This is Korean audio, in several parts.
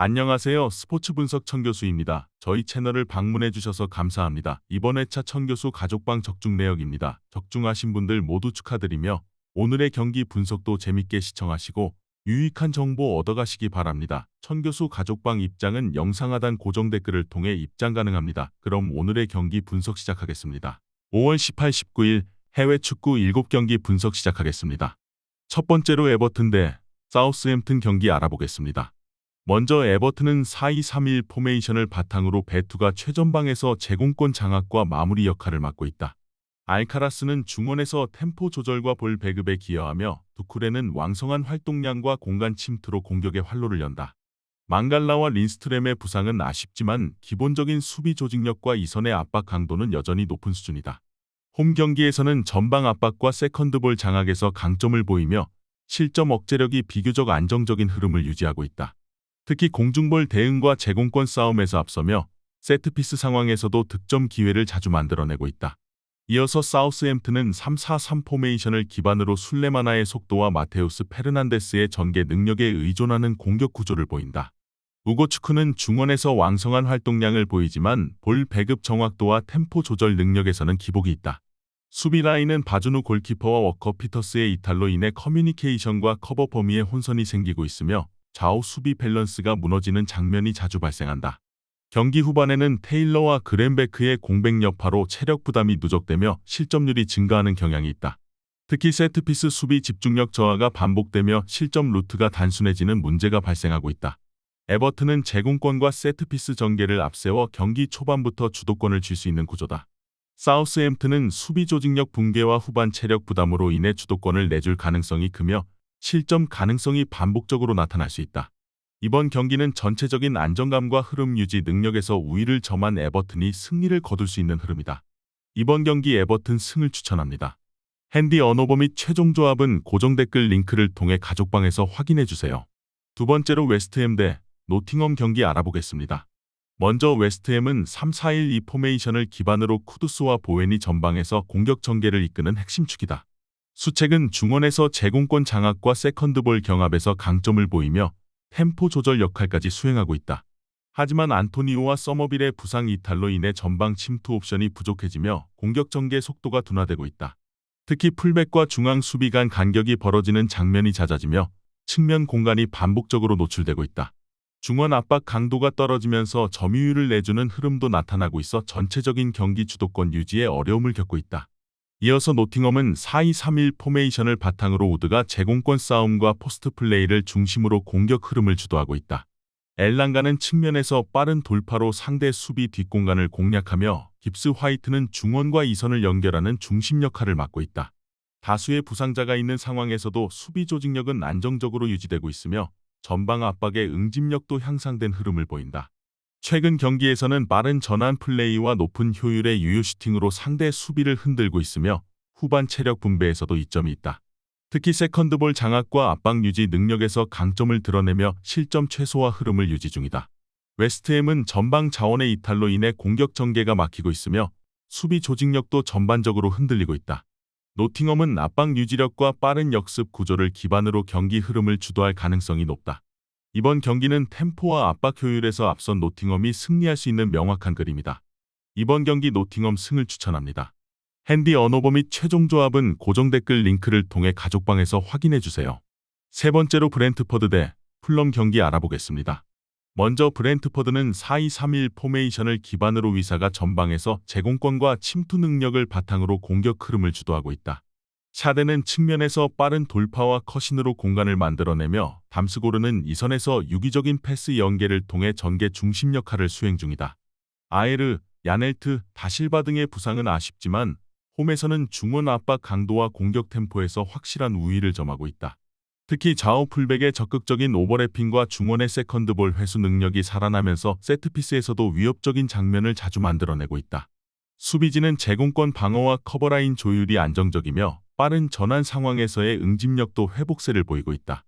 안녕하세요. 스포츠 분석 천교수입니다. 저희 채널을 방문해 주셔서 감사합니다. 이번 회차 천교수 가족방 적중 내역입니다. 적중하신 분들 모두 축하드리며 오늘의 경기 분석도 재밌게 시청하시고 유익한 정보 얻어가시기 바랍니다. 천교수 가족방 입장은 영상 하단 고정 댓글을 통해 입장 가능합니다. 그럼 오늘의 경기 분석 시작하겠습니다. 5월 18, 19일 해외 축구 7경기 분석 시작하겠습니다. 첫 번째로 에버튼 대 사우스햄튼 경기 알아보겠습니다. 먼저 에버튼은 4-2-3-1 포메이션을 바탕으로 베투가 최전방에서 제공권 장악과 마무리 역할을 맡고 있다. 알카라스는 중원에서 템포 조절과 볼 배급에 기여하며 두쿠레는 왕성한 활동량과 공간 침투로 공격의 활로를 연다. 망갈라와 린스트렘의 부상은 아쉽지만 기본적인 수비 조직력과 이선의 압박 강도는 여전히 높은 수준이다. 홈 경기에서는 전방 압박과 세컨드볼 장악에서 강점을 보이며 실점 억제력이 비교적 안정적인 흐름을 유지하고 있다. 특히 공중볼 대응과 제공권 싸움에서 앞서며 세트피스 상황에서도 득점 기회를 자주 만들어내고 있다. 이어서 사우스햄튼은 3-4-3 포메이션을 기반으로 술레마나의 속도와 마테우스 페르난데스의 전개 능력에 의존하는 공격 구조를 보인다. 우고축구는 중원에서 왕성한 활동량을 보이지만 볼 배급 정확도와 템포 조절 능력에서는 기복이 있다. 수비 라인은 바주누 골키퍼와 워커 피터스의 이탈로 인해 커뮤니케이션과 커버 범위에 혼선이 생기고 있으며 좌우 수비 밸런스가 무너지는 장면이 자주 발생한다. 경기 후반에는 테일러와 그랜베크의 공백 여파로 체력 부담이 누적되며 실점률이 증가하는 경향이 있다. 특히 세트피스 수비 집중력 저하가 반복되며 실점 루트가 단순해지는 문제가 발생하고 있다. 에버튼은 제공권과 세트피스 전개를 앞세워 경기 초반부터 주도권을 쥘 수 있는 구조다. 사우스햄튼은 수비 조직력 붕괴와 후반 체력 부담으로 인해 주도권을 내줄 가능성이 크며 실점 가능성이 반복적으로 나타날 수 있다. 이번 경기는 전체적인 안정감과 흐름 유지 능력에서 우위를 점한 에버튼이 승리를 거둘 수 있는 흐름이다. 이번 경기 에버튼 승을 추천합니다. 핸디 언어버 및 최종 조합은 고정 댓글 링크를 통해 가족방에서 확인해주세요. 두 번째로 웨스트햄 대 노팅엄 경기 알아보겠습니다. 먼저 웨스트햄은 3-4-1-2 포메이션을 기반으로 쿠두스와 보웬이 전방에서 공격 전개를 이끄는 핵심 축이다. 수책은 중원에서 제공권 장악과 세컨드볼 경합에서 강점을 보이며 템포 조절 역할까지 수행하고 있다. 하지만 안토니오와 서머빌의 부상 이탈로 인해 전방 침투 옵션이 부족해지며 공격 전개 속도가 둔화되고 있다. 특히 풀백과 중앙 수비 간 간격이 벌어지는 장면이 잦아지며 측면 공간이 반복적으로 노출되고 있다. 중원 압박 강도가 떨어지면서 점유율을 내주는 흐름도 나타나고 있어 전체적인 경기 주도권 유지에 어려움을 겪고 있다. 이어서 노팅엄은 4-2-3-1 포메이션을 바탕으로 우드가 제공권 싸움과 포스트 플레이를 중심으로 공격 흐름을 주도하고 있다. 엘랑가는 측면에서 빠른 돌파로 상대 수비 뒷공간을 공략하며 깁스 화이트는 중원과 이선을 연결하는 중심 역할을 맡고 있다. 다수의 부상자가 있는 상황에서도 수비 조직력은 안정적으로 유지되고 있으며 전방 압박의 응집력도 향상된 흐름을 보인다. 최근 경기에서는 빠른 전환 플레이와 높은 효율의 유효 슈팅으로 상대 수비를 흔들고 있으며 후반 체력 분배에서도 이점이 있다. 특히 세컨드볼 장악과 압박 유지 능력에서 강점을 드러내며 실점 최소화 흐름을 유지 중이다. 웨스트햄은 전방 자원의 이탈로 인해 공격 전개가 막히고 있으며 수비 조직력도 전반적으로 흔들리고 있다. 노팅엄은 압박 유지력과 빠른 역습 구조를 기반으로 경기 흐름을 주도할 가능성이 높다. 이번 경기는 템포와 압박 효율에서 앞선 노팅엄이 승리할 수 있는 명확한 그림이다. 이번 경기 노팅엄 승을 추천합니다. 핸디 언어버 및 최종 조합은 고정 댓글 링크를 통해 가족방에서 확인해주세요. 세 번째로 브렌트퍼드 대 풀럼 경기 알아보겠습니다. 먼저 브렌트퍼드는 4-2-3-1 포메이션을 기반으로 위사가 전방에서 제공권과 침투 능력을 바탕으로 공격 흐름을 주도하고 있다. 샤데는 측면에서 빠른 돌파와 컷신으로 공간을 만들어내며 담스고르는 이선에서 유기적인 패스 연계를 통해 전개 중심 역할을 수행 중이다. 아에르, 야넬트, 다실바 등의 부상은 아쉽지만 홈에서는 중원 압박 강도와 공격 템포에서 확실한 우위를 점하고 있다. 특히 좌우 풀백의 적극적인 오버래핑과 중원의 세컨드볼 회수 능력이 살아나면서 세트피스에서도 위협적인 장면을 자주 만들어내고 있다. 수비진은 제공권 방어와 커버라인 조율이 안정적이며 빠른 전환 상황에서의 응집력도 회복세를 보이고 있다.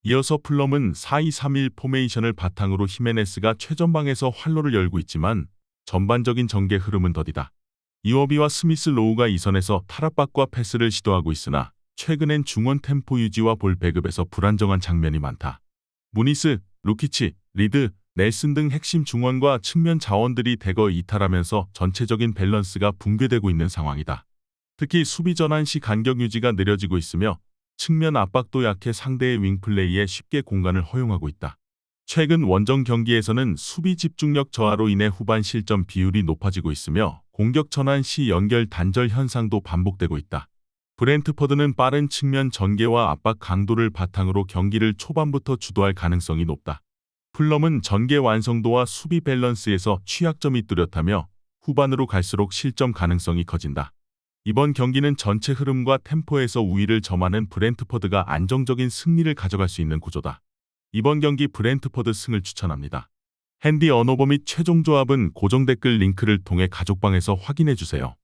이어서 풀럼은 4-2-3-1 포메이션을 바탕으로 히메네스가 최전방에서 활로를 열고 있지만 전반적인 전개 흐름은 더디다. 이워비와 스미스 로우가 이선에서 탈압박과 패스를 시도하고 있으나 최근엔 중원 템포 유지와 볼 배급에서 불안정한 장면이 많다. 무니스, 루키치, 리드, 넬슨 등 핵심 중원과 측면 자원들이 대거 이탈하면서 전체적인 밸런스가 붕괴되고 있는 상황이다. 특히 수비 전환 시 간격 유지가 느려지고 있으며 측면 압박도 약해 상대의 윙플레이에 쉽게 공간을 허용하고 있다. 최근 원정 경기에서는 수비 집중력 저하로 인해 후반 실점 비율이 높아지고 있으며 공격 전환 시 연결 단절 현상도 반복되고 있다. 브렌트퍼드는 빠른 측면 전개와 압박 강도를 바탕으로 경기를 초반부터 주도할 가능성이 높다. 풀럼은 전개 완성도와 수비 밸런스에서 취약점이 뚜렷하며 후반으로 갈수록 실점 가능성이 커진다. 이번 경기는 전체 흐름과 템포에서 우위를 점하는 브렌트퍼드가 안정적인 승리를 가져갈 수 있는 구조다. 이번 경기 브렌트퍼드 승을 추천합니다. 핸디 언어버 및 최종 조합은 고정 댓글 링크를 통해 가족방에서 확인해주세요.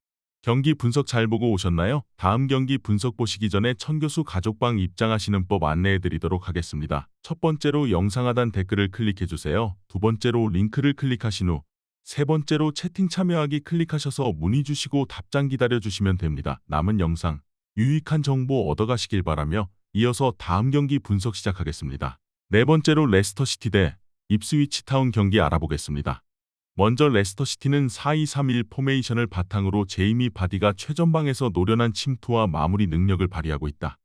경기 분석 잘 보고 오셨나요? 다음 경기 분석 보시기 전에 천교수 가족방 입장하시는 법 안내해드리도록 하겠습니다. 첫 번째로 영상 하단 댓글을 클릭해주세요. 두 번째로 링크를 클릭하신 후 세 번째로 채팅 참여하기 클릭하셔서 문의 주시고 답장 기다려주시면 됩니다. 남은 영상 유익한 정보 얻어가시길 바라며 이어서 다음 경기 분석 시작하겠습니다. 네 번째로 레스터시티 대 입스위치 타운 경기 알아보겠습니다. 먼저 레스터시티는 4-2-3-1 포메이션을 바탕으로 제이미 바디가 최전방에서 노련한 침투와 마무리 능력을 발휘하고 있다.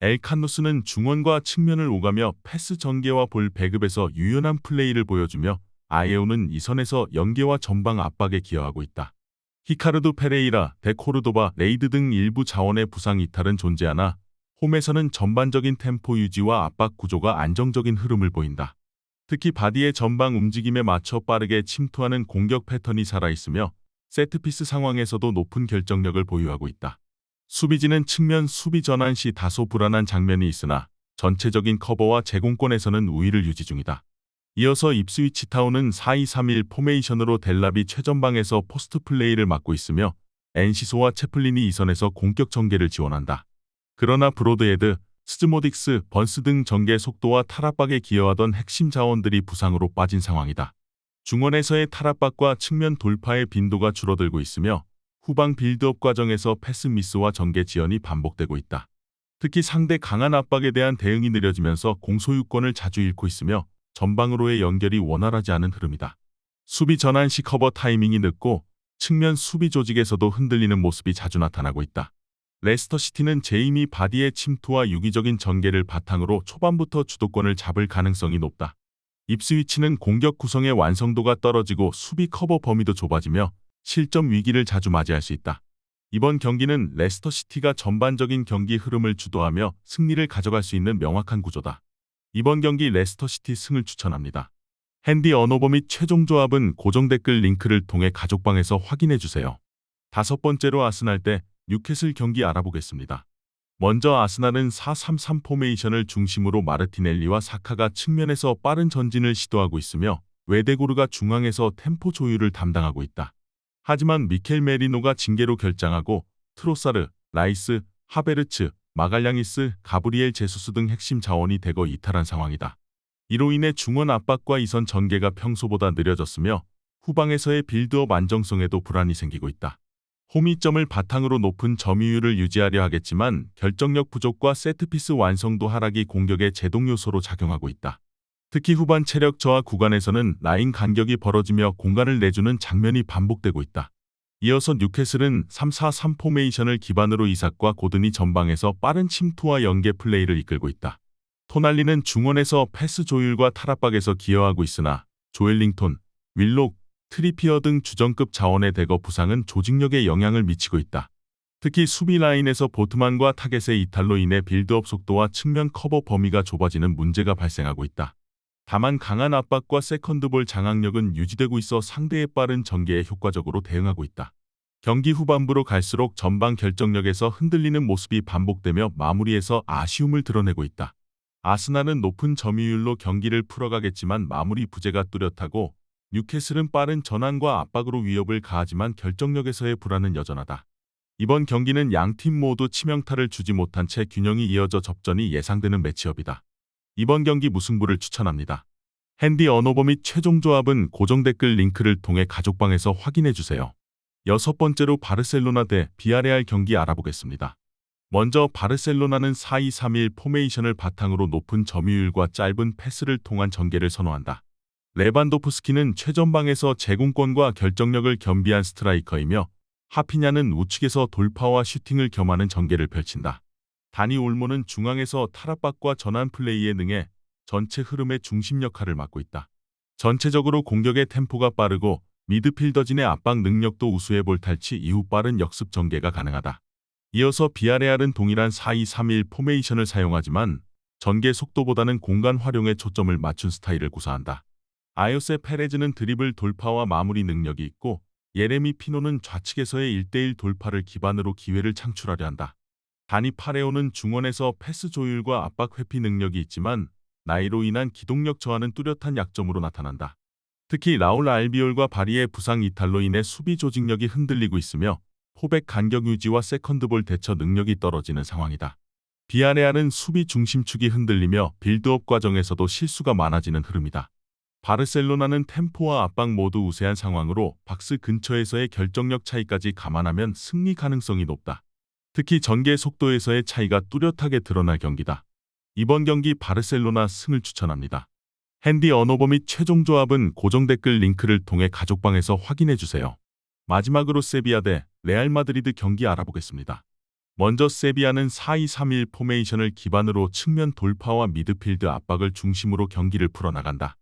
엘 칸누스는 중원과 측면을 오가며 패스 전개와 볼 배급에서 유연한 플레이를 보여주며 아예오는 이선에서 연계와 전방 압박에 기여하고 있다. 히카르도 페레이라, 데코르도바, 레이드 등 일부 자원의 부상 이탈은 존재하나 홈에서는 전반적인 템포 유지와 압박 구조가 안정적인 흐름을 보인다. 특히 바디의 전방 움직임에 맞춰 빠르게 침투하는 공격 패턴이 살아있으며 세트피스 상황에서도 높은 결정력을 보유하고 있다. 수비진은 측면 수비 전환 시 다소 불안한 장면이 있으나 전체적인 커버와 제공권에서는 우위를 유지 중이다. 이어서 입스위치 타운은 4-2-3-1 포메이션으로 델랍이 최전방에서 포스트 플레이를 맡고 있으며 엔시소와 채플린이 이선에서 공격 전개를 지원한다. 그러나 브로드헤드, 스즈모딕스, 번스 등 전개 속도와 탈압박에 기여하던 핵심 자원들이 부상으로 빠진 상황이다. 중원에서의 탈압박과 측면 돌파의 빈도가 줄어들고 있으며 후방 빌드업 과정에서 패스 미스와 전개 지연이 반복되고 있다. 특히 상대 강한 압박에 대한 대응이 느려지면서 공소유권을 자주 잃고 있으며 전방으로의 연결이 원활하지 않은 흐름이다. 수비 전환 시 커버 타이밍이 늦고 측면 수비 조직에서도 흔들리는 모습이 자주 나타나고 있다. 레스터시티는 제이미 바디의 침투와 유기적인 전개를 바탕으로 초반부터 주도권을 잡을 가능성이 높다. 입스위치는 공격 구성의 완성도가 떨어지고 수비 커버 범위도 좁아지며 실점 위기를 자주 맞이할 수 있다. 이번 경기는 레스터시티가 전반적인 경기 흐름을 주도하며 승리를 가져갈 수 있는 명확한 구조다. 이번 경기 레스터시티 승을 추천합니다. 핸디 언어버 및 최종 조합은 고정 댓글 링크를 통해 가족방에서 확인해주세요. 다섯 번째로 아스날 대 뉴캐슬 경기 알아보겠습니다. 먼저 아스날은 4-3-3 포메이션을 중심으로 마르티넬리와 사카가 측면에서 빠른 전진을 시도하고 있으며 웨데고르가 중앙에서 템포 조율을 담당하고 있다. 하지만 미켈 메리노가 징계로 결장하고 트로사르, 라이스, 하베르츠, 마갈량이스, 가브리엘 제수스 등 핵심 자원이 대거 이탈한 상황이다. 이로 인해 중원 압박과 이선 전개가 평소보다 느려졌으며 후방에서의 빌드업 안정성에도 불안이 생기고 있다. 홈이점을 바탕으로 높은 점유율을 유지하려 하겠지만 결정력 부족과 세트피스 완성도 하락이 공격의 제동 요소로 작용하고 있다. 특히 후반 체력 저하 구간에서는 라인 간격이 벌어지며 공간을 내주는 장면이 반복되고 있다. 이어서 뉴캐슬은 3-4-3 포메이션을 기반으로 이삭과 고든이 전방에서 빠른 침투와 연계 플레이를 이끌고 있다. 토날리는 중원에서 패스 조율과 탈압박에서 기여하고 있으나 조엘링톤, 윌록, 트리피어 등 주전급 자원의 대거 부상은 조직력에 영향을 미치고 있다. 특히 수비 라인에서 보트만과 타겟의 이탈로 인해 빌드업 속도와 측면 커버 범위가 좁아지는 문제가 발생하고 있다. 다만 강한 압박과 세컨드볼 장악력은 유지되고 있어 상대의 빠른 전개에 효과적으로 대응하고 있다. 경기 후반부로 갈수록 전방 결정력에서 흔들리는 모습이 반복되며 마무리에서 아쉬움을 드러내고 있다. 아스날은 높은 점유율로 경기를 풀어가겠지만 마무리 부재가 뚜렷하고 뉴캐슬은 빠른 전환과 압박으로 위협을 가하지만 결정력에서의 불안은 여전하다. 이번 경기는 양팀 모두 치명타를 주지 못한 채 균형이 이어져 접전이 예상되는 매치업이다. 이번 경기 무승부를 추천합니다. 핸디 언어버 및 최종 조합은 고정 댓글 링크를 통해 가족방에서 확인해주세요. 여섯 번째로 바르셀로나 대 비아레알 경기 알아보겠습니다. 먼저 바르셀로나는 4-2-3-1 포메이션을 바탕으로 높은 점유율과 짧은 패스를 통한 전개를 선호한다. 레반도프스키는 최전방에서 제공권과 결정력을 겸비한 스트라이커이며 하피냐는 우측에서 돌파와 슈팅을 겸하는 전개를 펼친다. 다니 올모는 중앙에서 탈압박과 전환 플레이에 능해 전체 흐름의 중심 역할을 맡고 있다. 전체적으로 공격의 템포가 빠르고 미드필더진의 압박 능력도 우수해 볼 탈취 이후 빠른 역습 전개가 가능하다. 이어서 비아레알은 동일한 4-2-3-1 포메이션을 사용하지만 전개 속도보다는 공간 활용에 초점을 맞춘 스타일을 구사한다. 아요세 페레즈는 드리블 돌파와 마무리 능력이 있고 예레미 피노는 좌측에서의 1대1 돌파를 기반으로 기회를 창출하려 한다. 다니 파레오는 중원에서 패스 조율과 압박 회피 능력이 있지만 나이로 인한 기동력 저하는 뚜렷한 약점으로 나타난다. 특히 라울 알비올과 바리의 부상 이탈로 인해 수비 조직력이 흔들리고 있으며 포백 간격 유지와 세컨드볼 대처 능력이 떨어지는 상황이다. 비아레알은 수비 중심축이 흔들리며 빌드업 과정에서도 실수가 많아지는 흐름이다. 바르셀로나는 템포와 압박 모두 우세한 상황으로 박스 근처에서의 결정력 차이까지 감안하면 승리 가능성이 높다. 특히 전개 속도에서의 차이가 뚜렷하게 드러날 경기다. 이번 경기 바르셀로나 승을 추천합니다. 핸디 언어버 및 최종 조합은 고정 댓글 링크를 통해 가족방에서 확인해주세요. 마지막으로 세비야 대 레알 마드리드 경기 알아보겠습니다. 먼저 세비야는 4-2-3-1 포메이션을 기반으로 측면 돌파와 미드필드 압박을 중심으로 경기를 풀어나간다.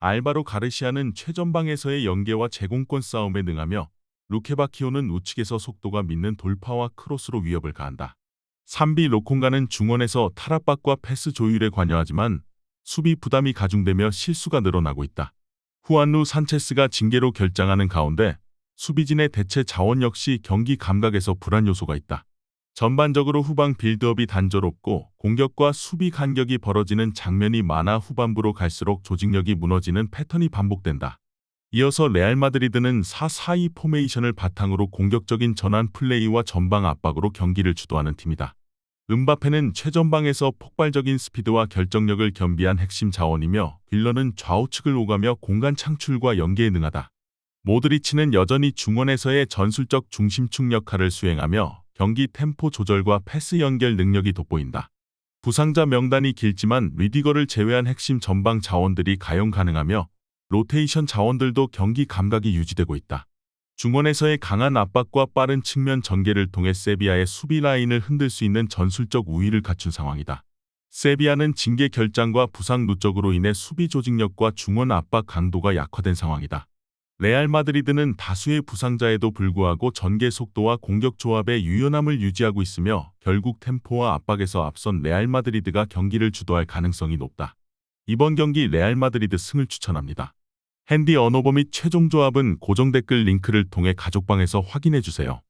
알바로 가르시아는 최전방에서의 연계와 제공권 싸움에 능하며 루케바키오는 우측에서 속도가 믿는 돌파와 크로스로 위협을 가한다. 삼비 로콩가는 중원에서 탈압박과 패스 조율에 관여하지만 수비 부담이 가중되며 실수가 늘어나고 있다. 후안루 산체스가 징계로 결장하는 가운데 수비진의 대체 자원 역시 경기 감각에서 불안 요소가 있다. 전반적으로 후방 빌드업이 단조롭고 공격과 수비 간격이 벌어지는 장면이 많아 후반부로 갈수록 조직력이 무너지는 패턴이 반복된다. 이어서 레알 마드리드는 4-4-2 포메이션을 바탕으로 공격적인 전환 플레이와 전방 압박으로 경기를 주도하는 팀이다. 음바페는 최전방에서 폭발적인 스피드와 결정력을 겸비한 핵심 자원이며 빌런은 좌우측을 오가며 공간 창출과 연계에 능하다. 모드리치는 여전히 중원에서의 전술적 중심축 역할을 수행하며 경기 템포 조절과 패스 연결 능력이 돋보인다. 부상자 명단이 길지만 리디거를 제외한 핵심 전방 자원들이 가용 가능하며 로테이션 자원들도 경기 감각이 유지되고 있다. 중원에서의 강한 압박과 빠른 측면 전개를 통해 세비야의 수비 라인을 흔들 수 있는 전술적 우위를 갖춘 상황이다. 세비야는 징계 결장과 부상 누적으로 인해 수비 조직력과 중원 압박 강도가 약화된 상황이다. 레알 마드리드는 다수의 부상자에도 불구하고 전개 속도와 공격 조합의 유연함을 유지하고 있으며 결국 템포와 압박에서 앞선 레알 마드리드가 경기를 주도할 가능성이 높다. 이번 경기 레알 마드리드 승을 추천합니다. 핸디 언어버 및 최종 조합은 고정 댓글 링크를 통해 가족방에서 확인해주세요.